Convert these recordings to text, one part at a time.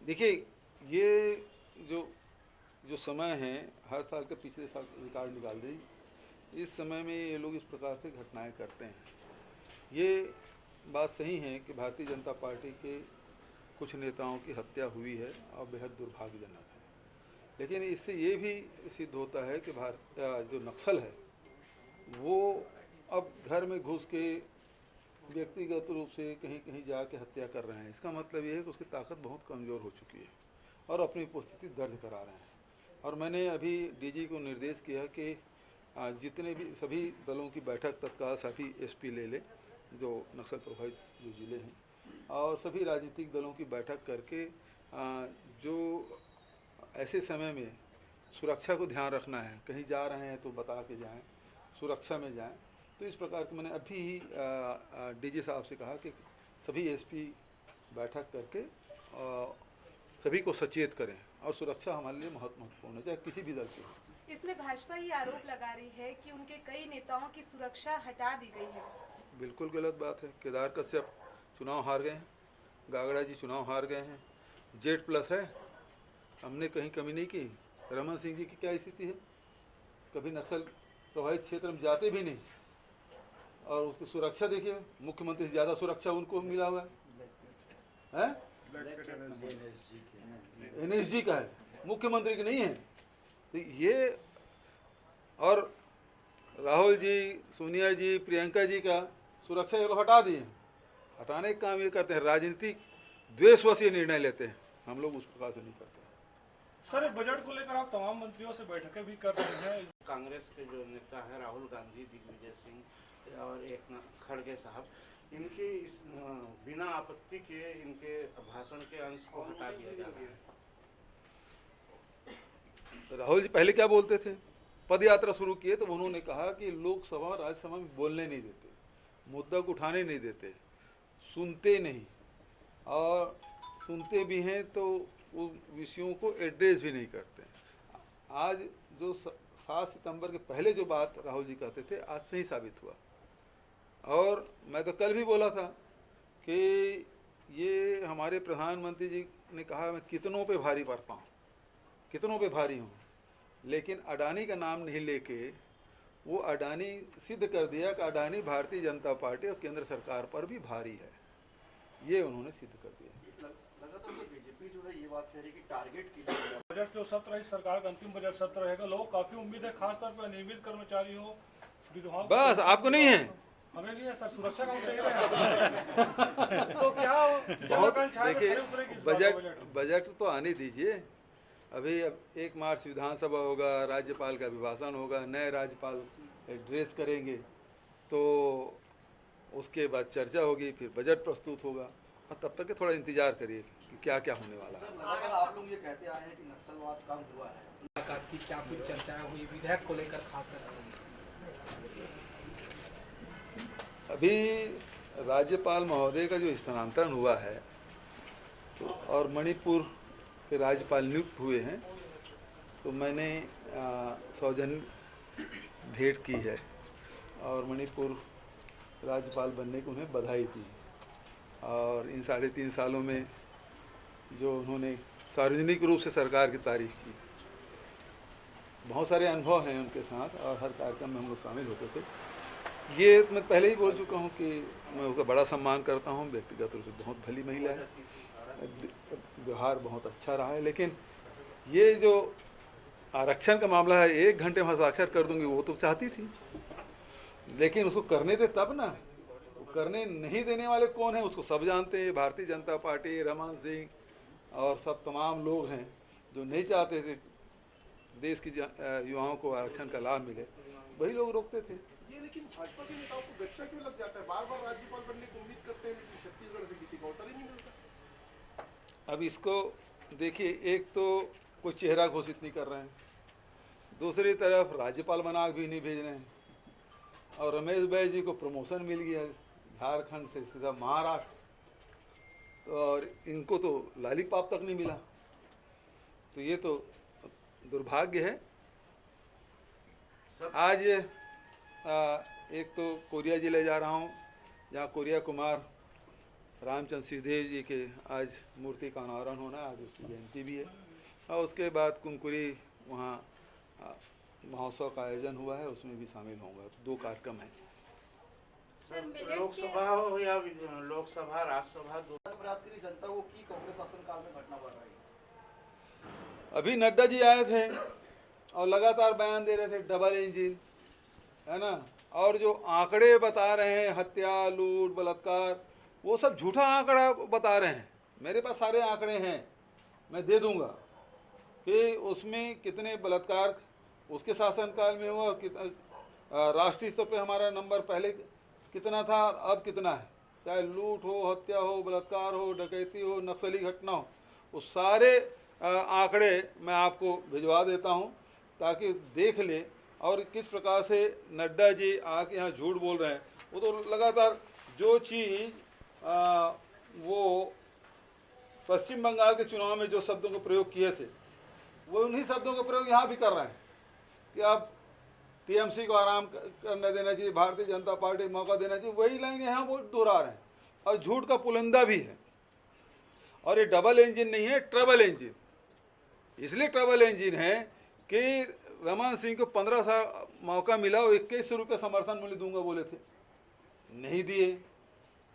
देखिए, ये जो जो समय है, हर साल का पिछले साल का रिकॉर्ड निकाल दीजिए। इस समय में ये लोग इस प्रकार से घटनाएं करते हैं। ये बात सही है कि भारतीय जनता पार्टी के कुछ नेताओं की हत्या हुई है और बेहद दुर्भाग्यजनक है। लेकिन इससे ये भी सिद्ध होता है कि जो नक्सल है वो अब घर में घुस के व्यक्तिगत रूप से कहीं कहीं जाके हत्या कर रहे हैं। इसका मतलब ये है कि उसकी ताकत बहुत कमज़ोर हो चुकी है और अपनी उपस्थिति दर्ज करा रहे हैं। और मैंने अभी डीजी को निर्देश किया कि जितने भी सभी दलों की बैठक तत्काल सभी एसपी ले लें जो नक्सल प्रभावित जो ज़िले हैं, और सभी राजनीतिक दलों की बैठक करके जो ऐसे समय में सुरक्षा को ध्यान रखना है, कहीं जा रहे हैं तो बता के जाएं, सुरक्षा में जाएं। तो इस प्रकार के मैंने अभी ही डीजी साहब से कहा कि सभी एसपी बैठक करके सभी को सचेत करें, और सुरक्षा हमारे लिए महत्वपूर्ण है, चाहे किसी भी दल की हो। इसमें भाजपा ये आरोप लगा रही है कि उनके कई नेताओं की सुरक्षा हटा दी गई है। बिल्कुल गलत बात है। केदार कश्यप चुनाव हार गए हैं, गागड़ा जी चुनाव हार गए हैं, जेड प्लस है, हमने कहीं कमी नहीं की। रमन सिंह जी की क्या स्थिति है, कभी नक्सल प्रभावित क्षेत्र में जाते भी नहीं, और उसकी सुरक्षा देखिए, मुख्यमंत्री से ज़्यादा सुरक्षा उनको मिला हुआ है। एनएसजी का है, मुख्यमंत्री की नहीं है। तो ये, और राहुल जी, सोनिया जी, प्रियंका जी का सुरक्षा ये लोग हटा दिए। हटाने का काम ये करते हैं, राजनीतिक द्वेषवश ये निर्णय लेते हैं। हम लोग उस प्रकार से नहीं करते। सर, बजट को लेकर आप तमाम मंत्रियों से बैठकें भी कर रहे हैं। कांग्रेस के जो नेता है राहुल गांधी, दिग्विजय सिंह और एक खड़गे साहब, इनके इस बिना आपत्ति के इनके भाषण के अंश को हटा दिया जा रहा है। राहुल जी पहले क्या बोलते थे, पद यात्रा शुरू किए तो उन्होंने कहा कि लोकसभा और राज्यसभा में बोलने नहीं देते, मुद्दा को उठाने नहीं देते, सुनते नहीं, और सुनते भी हैं तो उन विषयों को एड्रेस भी नहीं करते। आज जो 7 सितंबर के पहले जो बात राहुल जी कहते थे, आज सही साबित हुआ। और मैं तो कल भी बोला था कि ये हमारे प्रधानमंत्री जी ने कहा मैं कितनों पे भारी पड़ता हूँ, कितनों पे भारी हूँ, लेकिन अडानी का नाम नहीं लेके वो अडानी सिद्ध कर दिया कि अडानी भारतीय जनता पार्टी और केंद्र सरकार पर भी भारी है। ये उन्होंने सिद्ध कर दिया। लगातार बीजेपी जो है ये बात कह रही है कि टारगेट की जाए। बजट जो सत्र है, इस सरकार का अंतिम बजट सत्र रहेगा, लोग काफी उम्मीद है, खासतौर पर नियमित कर्मचारियों, विधवाओं। बस आपको नहीं है, हमें नहीं है सर, सुरक्षा का चाहिए। तो क्या बहुत देखिए, बजट तो आने दीजिए। अभी अब 1 मार्च विधानसभा होगा, राज्यपाल का अभिभाषण होगा, नए राज्यपाल एड्रेस करेंगे, तो उसके बाद चर्चा होगी, फिर बजट प्रस्तुत होगा, और तब तक के थोड़ा इंतजार करिए कि क्या क्या होने वाला है। लगातार आप लोग ये कहते आए हैं कि नक्सलवाद कम हुआ है, की क्या कुछ चर्चाएं हुई विधेयक को लेकर खासकर? अभी राज्यपाल महोदय का जो स्थानांतरण हुआ है, तो और मणिपुर के राज्यपाल नियुक्त हुए हैं, तो मैंने सौजन्य भेंट की है और मणिपुर राज्यपाल बनने को उन्हें बधाई दी। और इन 3.5 सालों में जो उन्होंने सार्वजनिक रूप से सरकार की तारीफ की, बहुत सारे अनुभव हैं उनके साथ, और हर कार्यक्रम में हम लोग शामिल होते थे। ये मैं पहले ही बोल चुका हूँ कि मैं उसका बड़ा सम्मान करता हूँ, व्यक्तिगत रूप से बहुत भली महिला है, व्यवहार बहुत अच्छा रहा है। लेकिन ये जो आरक्षण का मामला है, 1 घंटे में हस्ताक्षर कर दूंगी, वो तो चाहती थी, लेकिन उसको करने दे तब ना। वो करने नहीं देने वाले कौन है, उसको सब जानते हैं। भारतीय जनता पार्टी, रमन सिंह और सब तमाम लोग हैं जो नहीं चाहते थे देश की युवाओं को आरक्षण का लाभ मिले, वही लोग रोकते थे। ये लेकिन भाजपा के नेताओं को गच्चा क्यों लग जाता है, बार बार राज्यपाल बनने की उम्मीद करते हैं, लेकिन छत्तीसगढ़ से किसी को अवसर ही नहीं मिलता। अब इसको देखिए, एक तो कोई चेहरा घोषित नहीं कर रहे हैं, दूसरी तरफ राज्यपाल बना भी नहीं भेज रहे हैं, और रमेश भाई जी को प्रमोशन मिल गया झारखंड से सीधा महाराष्ट्र, और इनको तो लॉलीपॉप तक नहीं मिला। तो ये तो दुर्भाग्य है। आज एक तो कोरिया जिले जा रहा हूँ, जहाँ कोरिया कुमार रामचंद्र सिंहदेव जी के आज मूर्ति का अनावरण होना है, आज उसकी जयंती भी है। और उसके बाद कुनकुरी वहाँ महोत्सव का आयोजन हुआ है, उसमें भी शामिल होऊंगा। 2 कार्यक्रम हैं। सर लोकसभा हो या लोकसभा राज्यसभा प्रयास करी जनता को की कांग्रेस शासनकाल में घटना बढ़ रही है। अभी नड्डा जी आए थे और लगातार बयान दे रहे थे डबल इंजन, है ना, और जो आंकड़े बता रहे हैं हत्या, लूट, बलात्कार, वो सब झूठा आंकड़ा बता रहे हैं। मेरे पास सारे आंकड़े हैं, मैं दे दूंगा कि उसमें कितने बलात्कार उसके शासनकाल में हुआ, राष्ट्रीय स्तर पे हमारा नंबर पहले कितना था, अब कितना है। चाहे लूट हो, हत्या हो, बलात्कार हो, डकैती हो, नक्सली घटना हो, वो सारे आंकड़े मैं आपको भिजवा देता हूं ताकि देख लें। और किस प्रकार से नड्डा जी आके यहाँ झूठ बोल रहे हैं। वो तो लगातार जो चीज़ वो पश्चिम बंगाल के चुनाव में जो शब्दों का प्रयोग किए थे, वो उन्हीं शब्दों का प्रयोग यहाँ भी कर रहे हैं कि अब टीएमसी को आराम करने देना चाहिए, भारतीय जनता पार्टी को मौका देना चाहिए। वही लाइन यहाँ वो दोहरा रहे हैं और झूठ का पुलिंदा भी है। और ये डबल इंजन नहीं है, ट्रबल इंजन। इसलिए ट्रबल इंजन है कि रमन सिंह को 15 साल मौका मिला, वो 2100 रुपये समर्थन मूल्य दूंगा बोले थे, नहीं दिए।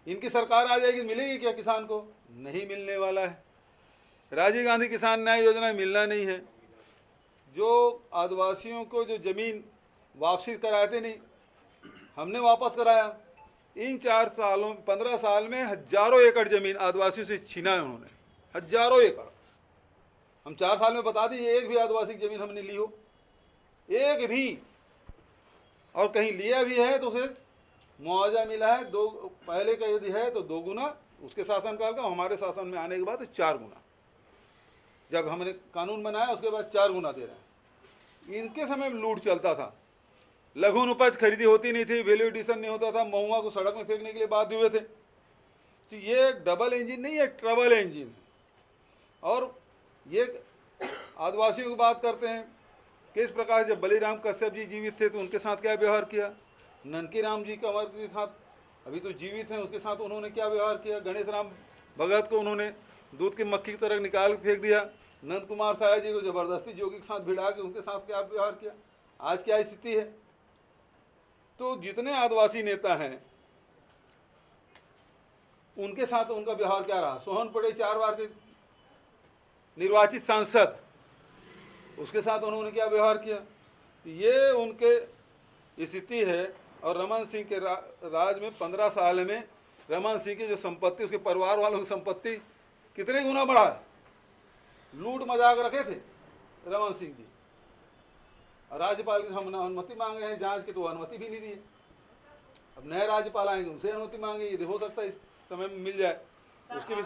इनकी सरकार आ जाएगी, मिलेगी क्या किसान को? नहीं मिलने वाला है। राजीव गांधी किसान न्याय योजना मिलना नहीं है। जो आदिवासियों को जो ज़मीन वापसी कराते नहीं, हमने वापस कराया। इन 4 सालों 15 साल में हजारों एकड़ ज़मीन आदिवासियों से छीना है उन्होंने, हजारों एकड़। हम 4 साल में बता दीजिए एक भी आदिवासी की ज़मीन हमने ली हो, एक भी। और कहीं लिया भी है तो उसे मुआवजा मिला है, 2 पहले का यदि है तो 2 गुना उसके शासनकाल का, हमारे शासन में आने के बाद 4 गुना। जब हमने कानून बनाया उसके बाद 4 गुना दे रहे हैं। इनके समय में लूट चलता था, लघु उपज खरीदी होती नहीं थी, वैल्यू एडिशन नहीं होता था, महुआ को सड़क में फेंकने के लिए बाध्य हुए थे। तो ये डबल इंजन नहीं है, ट्रबल इंजन है। और ये आदिवासियों की बात करते हैं, किस प्रकार जब बलिराम कश्यप जी जीवित थे तो उनके साथ क्या व्यवहार किया, ननकी राम जी कंवर के साथ अभी तो जीवित हैं उसके साथ उन्होंने क्या व्यवहार किया, गणेश राम भगत को उन्होंने दूध की मक्खी की तरह निकाल फेंक दिया, नंद कुमार साया जी को जबरदस्ती जोगी के साथ भिड़ा के उनके साथ क्या व्यवहार किया, आज क्या स्थिति है। तो जितने आदिवासी नेता हैं उनके साथ उनका व्यवहार क्या रहा। सोहन पड़े 4 बार के निर्वाचित सांसद, उसके साथ उन्होंने क्या व्यवहार किया। ये उनके स्थिति है। और रमन सिंह के राज में 15 साल में रमन सिंह की जो संपत्ति, उसके परिवार वालों की संपत्ति कितने गुना बढ़ा है। लूट मजाक रखे थे रमन सिंह जी। राज्यपाल की हम अनुमति मांग रहे हैं जांच की, तो अनुमति भी नहीं दी। अब नए राज्यपाल आएंगे उनसे अनुमति मांगे, ये हो सकता है इस समय में मिल जाए उसकी भी।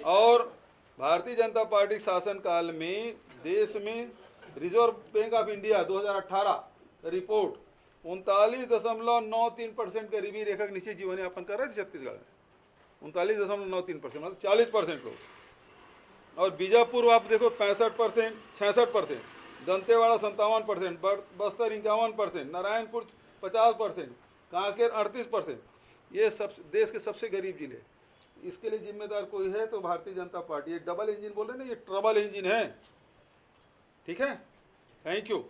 और भारतीय जनता पार्टी शासन काल में देश में reserve bank of India 2018 report 39.93% गरीबी रेखा के नीचे जीवन यापन कर रहे थे छत्तीसगढ़ में। 39.93% मतलब 40% लोग। और बीजापुर आप देखो 65%, 66%, दंतेवाड़ा 57%, बस्तर 51%, नारायणपुर 50%, कांकेर 38%। ये सब देश के सबसे गरीब जिले। इसके लिए जिम्मेदार कोई है तो भारतीय जनता पार्टी। ये डबल इंजन बोल रहे ना, ये ट्रबल इंजन है। ठीक है, थैंक यू।